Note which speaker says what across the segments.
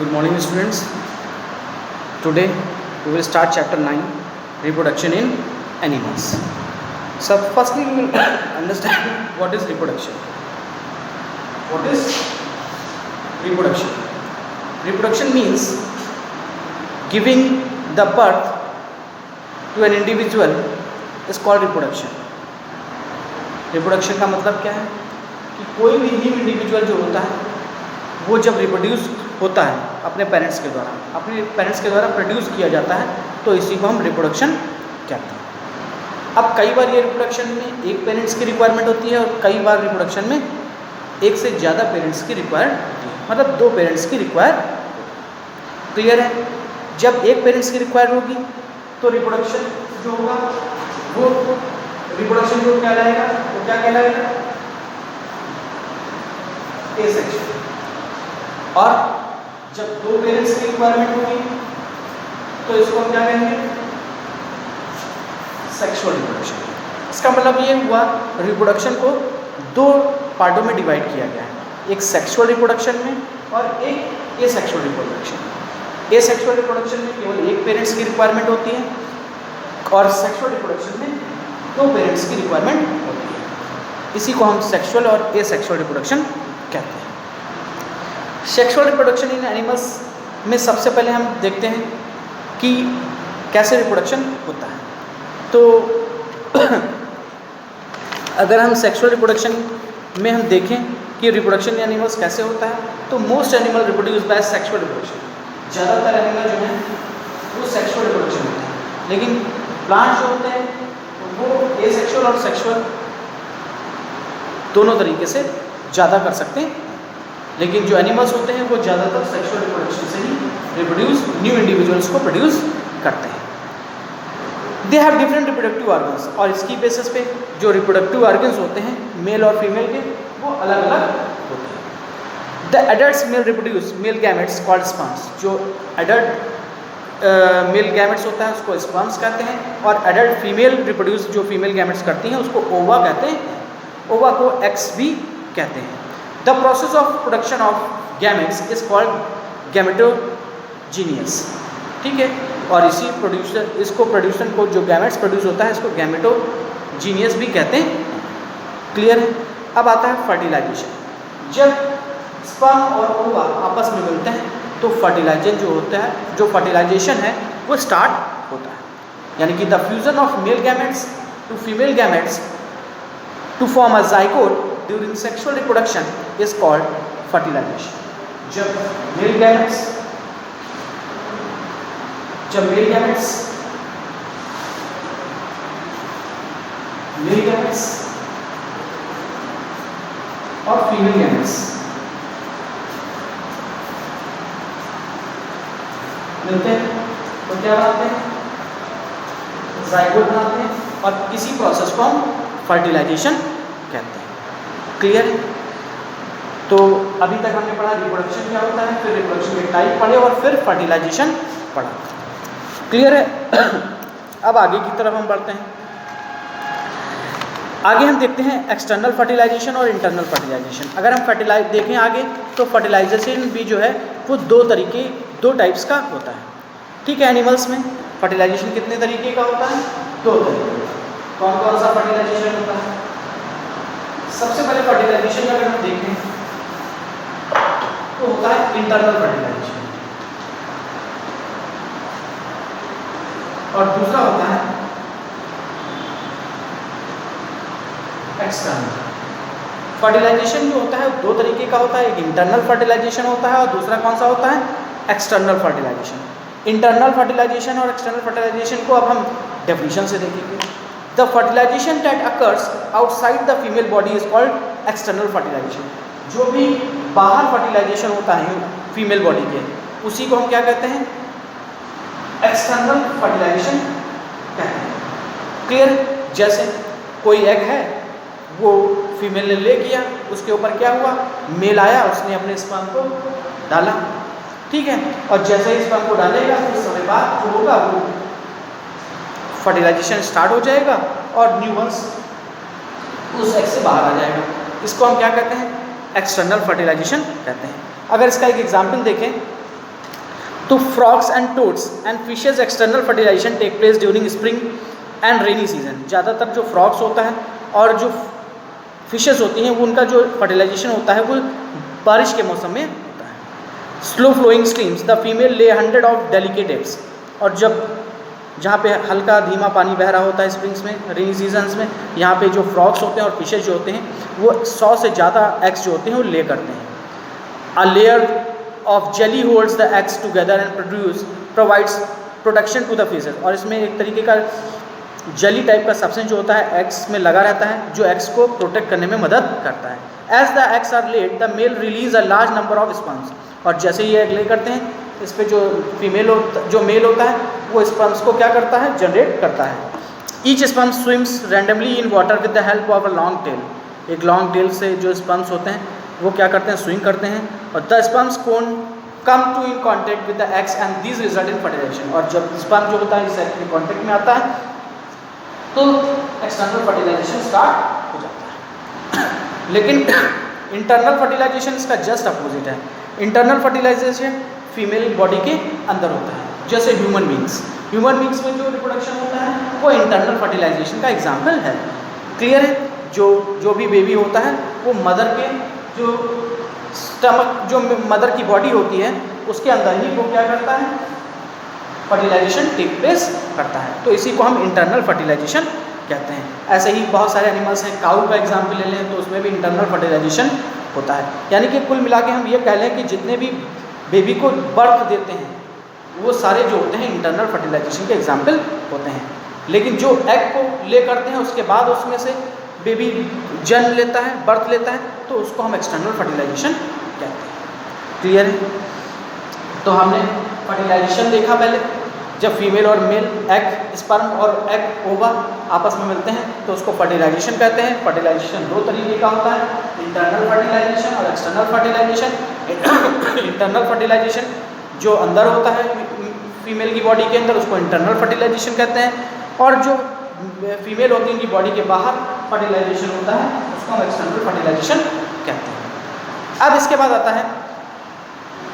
Speaker 1: Good morning students. Today we will start chapter 9, reproduction in animals. So firstly we will understand what is reproduction. What is reproduction? Reproduction means giving the birth to an individual is called reproduction. Reproduction का मतलब क्या है कि कोई भी new individual जो होता है वो जब रिप्रोड्यूस होता है अपने पेरेंट्स के द्वारा प्रोड्यूस किया जाता है, तो इसी को हम रिप्रोडक्शन कहते हैं। अब कई बार ये रिप्रोडक्शन में एक पेरेंट्स की रिक्वायरमेंट होती है और कई बार रिप्रोडक्शन में एक से ज़्यादा पेरेंट्स की रिक्वायर्ड होती है, मतलब दो पेरेंट्स की रिक्वायर। क्लियर है? जब एक पेरेंट्स की रिक्वायर होगी तो रिप्रोडक्शन जो होगा वो रिप्रोडक्शन जो कहलाएगा वो क्या कहलाएगा? एसेक्सुअल। और जब दो पेरेंट्स की रिक्वायरमेंट होगी तो इसको हम क्या कहेंगे? Sexual reproduction. इसका मतलब ये हुआ रिप्रोडक्शन को दो पार्टों में डिवाइड किया गया है, एक सेक्सुअल रिप्रोडक्शन में और एक एसेक्सुअल रिप्रोडक्शन। एसेक्सुअल रिप्रोडक्शन में केवल एक पेरेंट्स की रिक्वायरमेंट होती है और सेक्सुअल रिप्रोडक्शन में दो पेरेंट्स की रिक्वायरमेंट होती है। इसी को हम सेक्सुअल और एसेक्सुअल रिप्रोडक्शन कहते हैं। सेक्सुअल रिप्रोडक्शन इन एनिमल्स में सबसे पहले हम देखते हैं कि कैसे रिप्रोडक्शन होता है। तो अगर हम सेक्सुअल रिप्रोडक्शन में हम देखें कि रिप्रोडक्शन इन एनिमल्स कैसे होता है, तो most animal reproduce by sexual reproduction. ज़्यादातर एनिमल जो हैं वो सेक्सुअल रिप्रोडक्शन होता है, लेकिन प्लांट जो होते हैं वो एसेक्सुअल और सेक्सुअल दोनों तरीके से ज़्यादा कर सकते हैं, लेकिन जो एनिमल्स होते हैं वो ज़्यादातर सेक्सुअल रिप्रोडक्शन से ही रिप्रोड्यूस न्यू इंडिविजुअल्स को प्रोड्यूस करते हैं। They have different reproductive organs, और इसकी बेसिस पे जो रिप्रोडक्टिव ऑर्गन्स होते हैं मेल और फीमेल के वो अलग अलग होते हैं। The adult mail reproduce male gametes called sperms. जो एडल्ट मेल गैमेट्स होता है उसको स्पर्म्स कहते हैं, और एडल्ट फीमेल रिप्रोड्यूस जो फीमेल गैमेट्स करती हैं उसको ओवा कहते हैं। ओवा को एक्स भी कहते हैं। The process of production of gametes is called gametogenesis. ठीक है, और इसको प्रोड्यूसन को जो गैमेट्स प्रोड्यूस होता है इसको गैमेटोजीनियस भी कहते हैं। क्लियर है? अब आता है फर्टिलाइजेशन। जब स्पर्म और ओवा आपस में मिलते हैं तो फर्टिलाइजेशन जो होता है, जो फर्टिलाइजेशन है वो स्टार्ट होता है, यानी कि the fusion of male gametes to female gametes to form a zygote during sexual reproduction is called fertilisation. जब मेल गैमेट्स और फीमेल गैमेट्स मिलते हैं तो क्या बनाते हैं? जाइगोट बनाते हैं, और इसी प्रोसेस को हम फर्टिलाइजेशन कहते हैं। क्लियर है? तो अभी तक हमने पढ़ा रिप्रोडक्शन क्या होता है, फिर रिप्रोडक्शन के टाइप पढ़े और फिर फर्टिलाइजेशन पढ़ा। क्लियर है? अब आगे की तरफ हम बढ़ते हैं। आगे हम देखते हैं एक्सटर्नल फर्टिलाइजेशन और इंटरनल फर्टिलाइजेशन। अगर हम देखें आगे तो फर्टिलाइजेशन भी जो है वो दो टाइप्स का होता है। ठीक है, एनिमल्स में फर्टिलाइजेशन कितने तरीके का होता है? दो तरीके। कौन कौन सा फर्टिलाइजेशन होता है? सबसे पहले फर्टिलाइजेशन अगर हम देखें तो होता है इंटरनल फर्टिलाइजेशन, और दूसरा होता है एक्सटर्नल फर्टिलाइजेशन। जो होता है दो तरीके का होता है, एक इंटरनल फर्टिलाइजेशन होता है और दूसरा कौन सा होता है? External fertilisation. इंटरनल फर्टिलाइजेशन और एक्सटर्नल फर्टिलाइजेशन को अब हम डेफिनेशन से देखेंगे। The fertilisation that occurs outside the female body is called external fertilisation. जो भी बाहर फर्टिलाइजेशन होता है फीमेल बॉडी के, उसी को हम क्या कहते हैं? एक्सटर्नल फर्टिलाइजेशन कहते हैं। क्लियर? जैसे कोई एग है वो फीमेल ने ले किया, उसके ऊपर क्या हुआ? मेल आया, उसने अपने स्पर्म को डाला। ठीक है, और जैसे ही स्पर्म को डालेगा कुछ समय बाद जो होगा वो फर्टिलाइजेशन स्टार्ट हो जाएगा और न्यू वंस उस एग से बाहर आ जाएगा। इसको हम क्या कहते हैं? एक्सटर्नल फर्टिलाइजेशन कहते हैं। अगर इसका एक एग्जाम्पल देखें तो frogs and toads and fishes external fertilisation take place during spring and rainy season. ज़्यादातर जो फ्रॉग्स होता है और जो फिशेज होती हैं वो उनका जो फर्टिलाइजेशन होता है वो बारिश के मौसम में होता है। Slow flowing streams the female lay 100 of delicate eggs. और जब जहाँ पे हल्का धीमा पानी बह रहा होता है स्प्रिंग्स में, रेनी सीजन्स में, यहाँ पे जो फ्रॉग्स होते हैं और फिशेज जो होते हैं वो 100 से ज़्यादा एग्स जो होते हैं वो ले करते हैं। A layer of jelly holds the eggs together and provides protection to the fishes. और इसमें एक तरीके का जेली टाइप का सब्सटेंस जो होता है एग्स में लगा रहता है जो एग्स को प्रोटेक्ट करने में मदद करता है। As the eggs are laid the male release a large number of sperms. और जैसे ये एग ले करते हैं इस पे जो मेल होता है वो स्पर्म्स को क्या करता है, जनरेट करता है। Each sperm swims randomly in water with the help of a long tail. एक लॉन्ग टेल से जो स्पर्म्स होते हैं वो क्या करते हैं, स्विंग करते हैं। और the sperms can come to in contact with the eggs and this result in fertilisation. और जब स्पर्म जो होता है इस एग के कॉन्टेक्ट में आता है तो एक्सटर्नल फर्टिलाइजेशन स्टार्ट हो जाता है। लेकिन इंटरनल फर्टिलाइजेशन इसका जस्ट अपोजिट है। इंटरनल फर्टिलाइजेशन फीमेल बॉडी के अंदर होता है। जैसे ह्यूमन बींग्स में जो रिप्रोडक्शन होता है वो इंटरनल फर्टिलाइजेशन का एग्जाम्पल है। क्लियर है? जो भी बेबी होता है वो मदर के जो स्टमक, जो मदर की बॉडी होती है उसके अंदर ही वो क्या करता है, फर्टिलाइजेशन टेक प्लेस करता है। तो इसी को हम इंटरनल फर्टिलाइजेशन कहते हैं। ऐसे ही बहुत सारे एनिमल्स हैं, काऊ का एग्जाम्पल ले लें तो उसमें भी इंटरनल फर्टिलाइजेशन होता है। यानी कि कुल मिला के हम ये कह लें कि जितने भी बेबी को बर्थ देते हैं वो सारे जो होते हैं इंटरनल फर्टिलाइजेशन के एग्जाम्पल होते हैं। लेकिन जो एग को ले करते हैं उसके बाद उसमें से बेबी जन्म लेता है, बर्थ लेता है, तो उसको हम एक्सटर्नल फर्टिलाइजेशन कहते हैं। क्लियर है? तो हमने फर्टिलाइजेशन देखा पहले, जब फीमेल और मेल एग स्पर्म और एग ओवा आपस में मिलते हैं तो उसको फर्टिलाइजेशन कहते हैं। फर्टिलाइजेशन दो तरीके का होता है, इंटरनल फर्टिलाइजेशन और एक्सटर्नल फर्टिलाइजेशन। इंटरनल फर्टिलाइजेशन जो अंदर होता है फीमेल की बॉडी के अंदर उसको इंटरनल फर्टिलाइजेशन कहते हैं, और जो फीमेल होती है उनकी बॉडी के बाहर फर्टिलाइजेशन होता है उसको हम एक्सटर्नल फर्टिलाइजेशन कहते हैं। अब इसके बाद आता है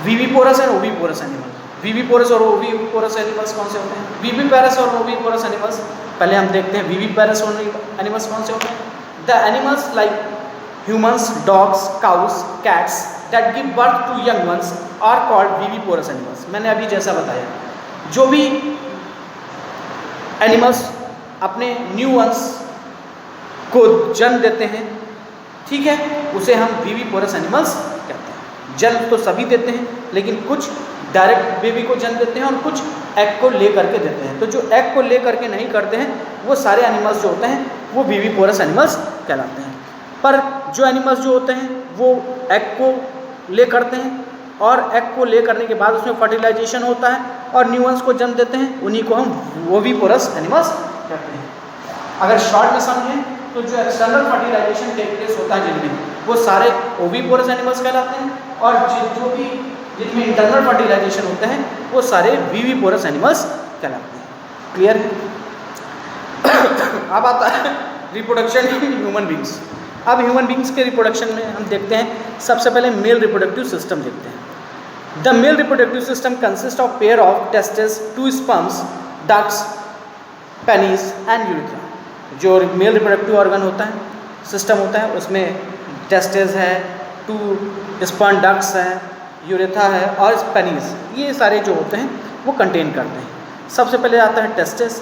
Speaker 1: viviparous and oviparous animal. Viviparous और ओविपोरस एनिमल्स कौन से होते हैं? विविपेरस और ओविपोरस एनिमल्स पहले हम देखते हैं। विविपेरस एनिमल्स कौन से होते हैं? The animals like humans, dogs, cows, cats that give birth to young ones are called viviparous animals. मैंने अभी जैसा बताया, जो भी एनिमल्स अपने न्यू वंस को जन्म देते हैं, ठीक है, उसे हम विविपोरस एनिमल्स कहते हैं। जन्म तो सभी देते हैं लेकिन कुछ डायरेक्ट बेबी को जन्म देते हैं और कुछ एग को ले करके देते हैं। तो जो एग को ले करके नहीं करते हैं वो सारे एनिमल्स जो होते हैं वो विविपोरस एनिमल्स कहलाते हैं। पर जो एनिमल्स जो होते हैं वो एग को ले करते हैं और एग को ले करने के बाद उसमें फर्टिलाइजेशन होता है और न्यू वंस को जन्म देते हैं, उन्हीं को हम ओविपोरस एनिमल्स कहते हैं। अगर शॉर्ट में समझें तो जो एक्सटर्नल फर्टिलाइजेशन टेक प्लेस होता है जिनमें, वो सारे ओविपोरस एनिमल्स कहलाते हैं, और जो भी जिनमें इंटरनल फर्टिलाइजेशन होते हैं वो सारे विविपोरस एनिमल्स कहलाते हैं। क्लियर? अब आता है रिप्रोडक्शन इन ह्यूमन बींग्स। अब ह्यूमन बींग्स के रिप्रोडक्शन में हम देखते हैं, सबसे पहले मेल रिप्रोडक्टिव सिस्टम देखते हैं। The male reproductive system consist of pair of testis, 2 sperms, ducts, penis and urethra. जो मेल रिप्रोडक्टिव ऑर्गन होता है, सिस्टम होता है, उसमें टेस्टिस है, 2 स्पर्म डक्ट्स है, यूरेथा है और पेनिस, ये सारे जो होते हैं वो कंटेन करते हैं। सबसे पहले आता है testis.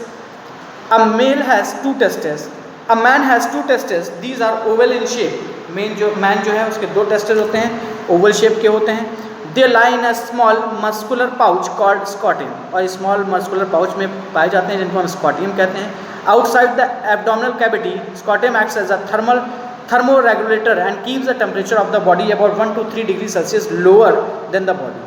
Speaker 1: A male has 2 testis, a man has 2 testis, these are oval in shape. Man जो है उसके 2 टेस्टिस होते हैं, ओवल शेप के होते हैं। They lie in a small muscular pouch called scrotum, और स्मॉल मस्कुलर पाउच में पाए जाते हैं जिनको हम स्कॉटियम कहते हैं। Outside the abdominal cavity, scrotum acts as a thermoregulator and keeps the temperature of the body about 1 to 3 degrees Celsius lower than the body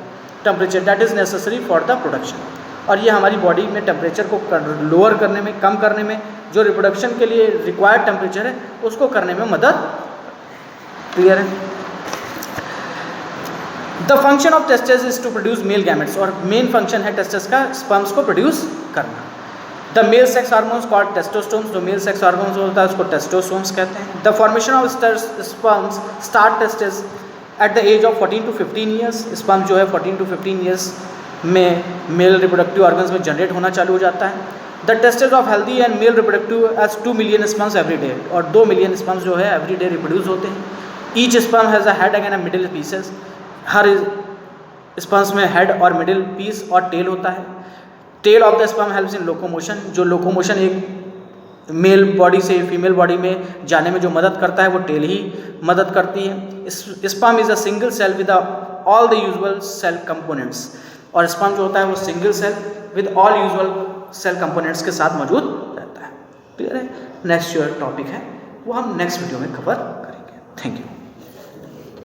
Speaker 1: temperature that is necessary for the production। और ये हमारी body में temperature को lower करने में, कम करने में, जो रिप्रोडक्शन के लिए रिक्वायर्ड टेम्परेचर है उसको करने में मदद। क्लियर है? The function of testis is to produce male gametes, और मेन फंक्शन है टेस्टिस का स्पर्म्स को प्रोड्यूस करना। The male sex hormones called testosterones, जो मेल सेक्स हार्मोन्स होता है उसको टेस्टोस्टेरोन्स कहते हैं। The formation of sperms start testis at the age of 14 to 15 years. Sperm जो है 14 to 15 ईयर्स में मेल रिप्रोडक्टिव ऑर्गन्स में जनरेट होना चालू हो जाता है। The testes of healthy and male reproductive age 2 million sperms every day, और 2 मिलियन स्पर्म्स जो है एवरी डे रिप्रोड्यूस होते हैं। Each sperm has a head and a middle pieces, हर स्पर्म्स में हेड और मिडिल पीस और टेल होता है। Tail of the sperm helps in locomotion, जो लोकोमोशन एक मेल बॉडी से फीमेल बॉडी में जाने में जो मदद करता है वो टेल ही मदद करती है। Sperm is a single cell with all the usual cell components, और स्पर्म जो होता है वो single cell with all usual cell components के साथ मौजूद रहता है। क्लियर है? नेक्स्ट जो टॉपिक है वो हम नेक्स्ट वीडियो में कवर करेंगे। Thank you.